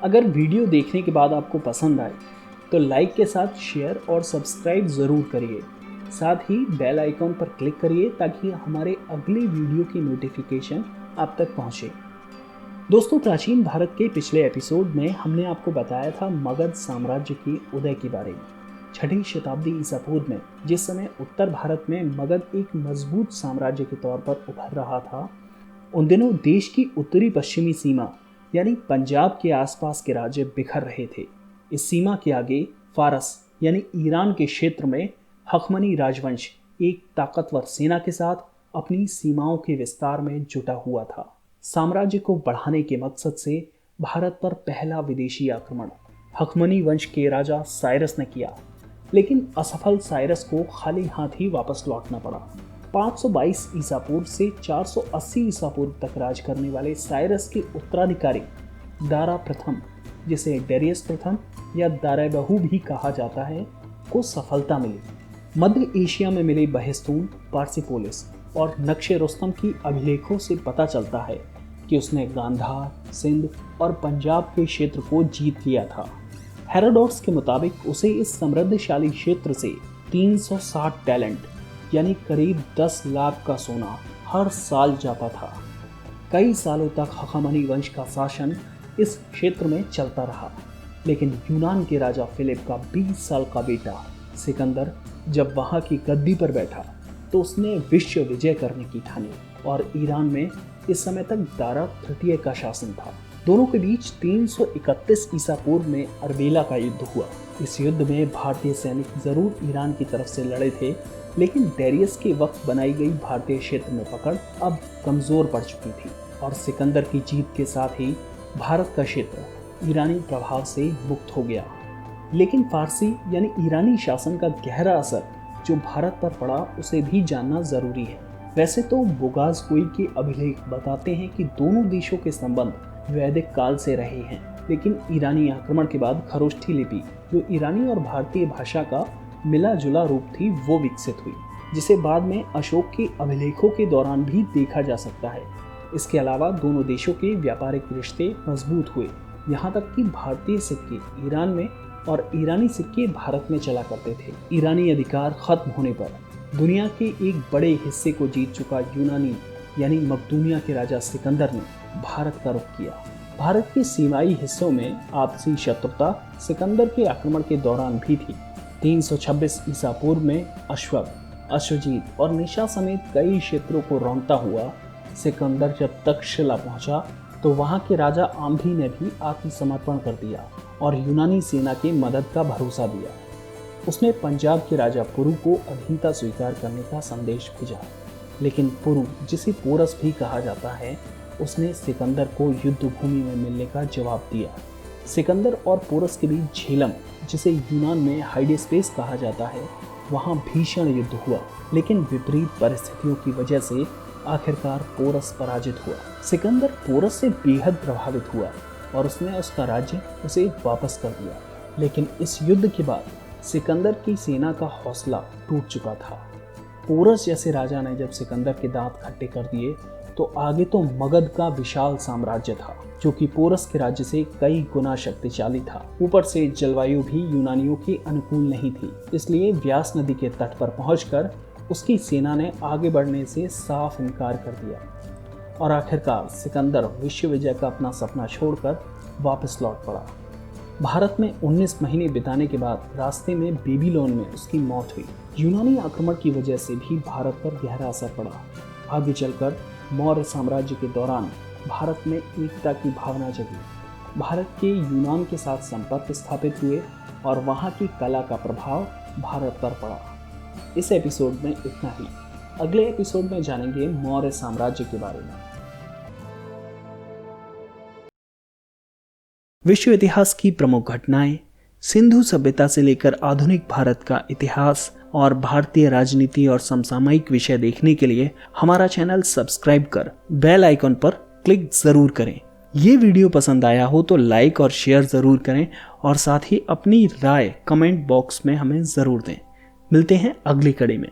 अगर वीडियो देखने के बाद आपको पसंद आए तो लाइक के साथ शेयर और सब्सक्राइब ज़रूर करिए। साथ ही बेल आइकॉन पर क्लिक करिए ताकि हमारे अगले वीडियो की नोटिफिकेशन आप तक पहुंचे। दोस्तों, प्राचीन भारत के पिछले एपिसोड में हमने आपको बताया था मगध साम्राज्य की उदय के बारे में। 6वीं शताब्दी ईसा पूर्व में जिस समय उत्तर भारत में मगध एक मजबूत साम्राज्य के तौर पर उभर रहा था, उन दिनों देश की उत्तरी पश्चिमी सीमा यानी पंजाब के आसपास के राज्य बिखर रहे थे। इस सीमा के आगे फारस यानी ईरान के क्षेत्र में हखमनी राजवंश एक ताकतवर सेना के साथ अपनी सीमाओं के विस्तार में जुटा हुआ था। साम्राज्य को बढ़ाने के मकसद से भारत पर पहला विदेशी आक्रमण हखमनी वंश के राजा साइरस ने किया, लेकिन असफल साइरस को खाली हाथ ही वापस लौटना पड़ा। 522 ईसा पूर्व से 480 ईसा पूर्व तक राज करने वाले साइरस के उत्तराधिकारी दारा प्रथम, जिसे डेरियस प्रथम या दाराबहू भी कहा जाता है, को सफलता मिली। मध्य एशिया में मिले बहिस्तून, पार्सिपोलिस और नक्शे रुस्तम की अभिलेखों से पता चलता है कि उसने गांधार, सिंध और पंजाब के क्षेत्र को जीत लिया था। हेरोडोटस के मुताबिक उसे इस समृद्धशाली क्षेत्र से 360 टैलेंट यानी करीब 10 लाख का सोना हर साल जाता था। कई सालों तक हखमनी वंश का शासन इस क्षेत्र में चलता रहा, लेकिन यूनान के राजा फिलिप का 20 साल का बेटा सिकंदर जब वहां की गद्दी पर बैठा तो उसने विश्व विजय करने की ठानी और ईरान में इस समय तक दारा तृतीय का शासन था। दोनों के बीच 331 ईसा पूर्व में अरबेला का युद्ध हुआ। इस युद्ध में भारतीय सैनिक जरूर ईरान की तरफ से लड़े थे, लेकिन डेरियस के वक्त बनाई गई भारतीय क्षेत्र में पकड़ अब कमजोर पड़ चुकी थी और सिकंदर की जीत के साथ ही भारत का क्षेत्र ईरानी प्रभाव से मुक्त हो गया। लेकिन फारसी यानी ईरानी शासन का गहरा असर जो भारत पर पड़ा उसे भी जानना जरूरी है। वैसे तो बुगासगोई के अभिलेख बताते हैं कि दोनों देशों के संबंध वैदिक काल से रहे हैं, लेकिन ईरानी आक्रमण के बाद खरोष्ठी लिपि, जो ईरानी और भारतीय भाषा का मिला जुला रूप थी, वो विकसित हुई, जिसे बाद में अशोक के अभिलेखों के दौरान भी देखा जा सकता है। इसके अलावा दोनों देशों के व्यापारिक रिश्ते मजबूत हुए, यहाँ तक कि भारतीय सिक्के ईरान में और ईरानी सिक्के भारत में चला करते थे। ईरानी अधिकार खत्म होने पर दुनिया के एक बड़े हिस्से को जीत चुका यूनानी यानी मकदूनिया के राजा सिकंदर ने भारत का रुख किया। भारत के सीमाई हिस्सों में आपसी शत्रुता सिकंदर के आक्रमण के दौरान भी थी। 326 ईसा पूर्व में अश्वक, अश्वजीत और निशा समेत कई क्षेत्रों को रौंदता हुआ सिकंदर जब तक्षशिला पहुंचा तो वहां के राजा आम्भी ने भी आत्मसमर्पण कर दिया और यूनानी सेना के मदद का भरोसा दिया। उसने पंजाब के राजा पुरु को अधीनता स्वीकार करने का संदेश भेजा, लेकिन पुरु, जिसे पोरस भी कहा जाता है, उसने सिकंदर को युद्ध भूमि में मिलने का जवाब दिया। सिकंदर और पोरस के बीच झेलम, जिसे यूनान में हाइडेस्पेस कहा जाता है, वहां भीषण युद्ध हुआ, लेकिन विपरीत परिस्थितियों की वजह से आखिरकार पोरस पराजित हुआ। सिकंदर पोरस से बेहद प्रभावित हुआ और उसने उसका राज्य उसे वापस कर दिया, लेकिन इस युद्ध के बाद सिकंदर की सेना का हौसला टूट चुका था। पोरस जैसे राजा ने जब सिकंदर के दांत खट्टे कर दिए तो आगे तो मगध का विशाल साम्राज्य था, जो कि पोरस के राज्य से कई गुना शक्तिशाली था। ऊपर से जलवायु भी यूनानियों के अनुकूल नहीं थी, इसलिए व्यास नदी के तट पर पहुंचकर उसकी सेना ने आगे बढ़ने से साफ इनकार कर दिया और आखिरकार सिकंदर विश्व विजय का अपना सपना छोड़कर वापस लौट पड़ा। भारत में 19 महीने बिताने के बाद रास्ते में बेबीलोन में उसकी मौत हुई। यूनानी आक्रमण की वजह से भी भारत पर गहरा असर पड़ा। आगे चलकर मौर्य साम्राज्य के दौरान भारत में एकता की भावना जगी। भारत के यूनान के साथ संपर्क स्थापित हुए और वहाँ की कला का प्रभाव भारत पर पड़ा। इस एपिसोड में इतना ही। अगले एपिसोड में जानेंगे मौर्य साम्राज्य के बारे में। विश्व इतिहास की प्रमुख घटनाएं, सिंधु सभ्यता से लेकर आधुनिक भारत का इतिहास और भारतीय राजनीति और समसामयिक विषय देखने के लिए हमारा चैनल सब्सक्राइब कर बेल आइकॉन पर क्लिक जरूर करें। ये वीडियो पसंद आया हो तो लाइक और शेयर जरूर करें और साथ ही अपनी राय कमेंट बॉक्स में हमें जरूर दें। मिलते हैं अगली कड़ी में।